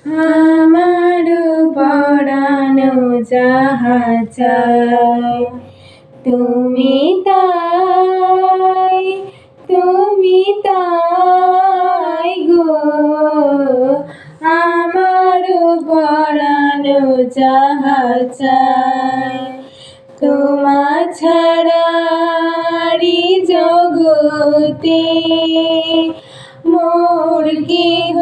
আমারও পরানো যাহা চায় তুমি তাই, তুমি তাই গো। আমারও পরানো যাহা চায় তোমা ছাড়া জগতে মোর কেহ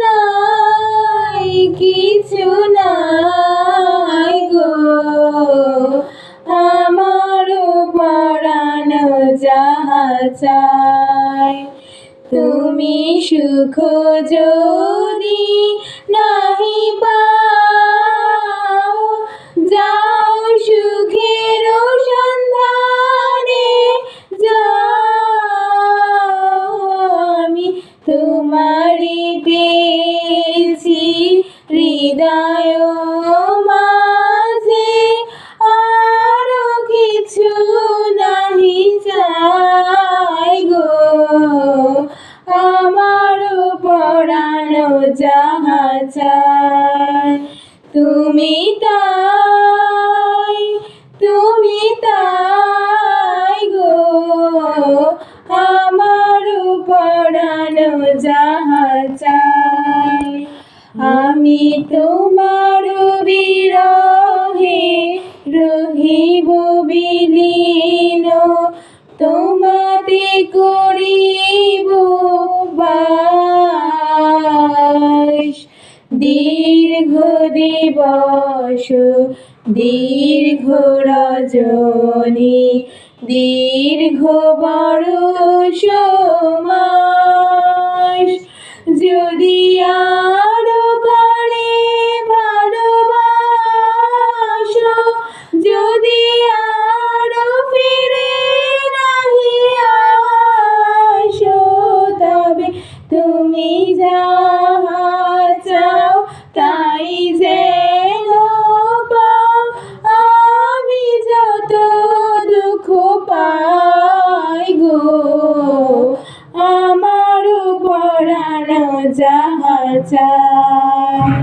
নাই, কিছু নাই গো। আমারও পরানো যাহা চায় তুমি সুখ যদি নাহি পাও, যাও সুখের সন্ধানে যাও। আমি তোমারি পেয়েছি হৃদয় মাঝে, আরো কিছু নাহি চাই গো। আমারও পরানো যাহা চায় তুমি তাই, তুমি তাই গো। আমারও পরানো যাহা চায় আমি তোমার বিরহে রহিব বিলীন, তোমাতে করিব বাস। দীর্ঘ দিবস দীর্ঘ রজনী দীর্ঘ বর্ষ মাস, যদি আরো কালে ভালোবাসো, যদি আরো ফিরে নাহি আসো, তবে তুমি যাহা চাও তাই যেন পাও। আমি যত দুঃখ পাই গো, আমারও পরানো যাহা চায়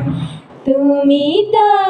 তুমি তাই।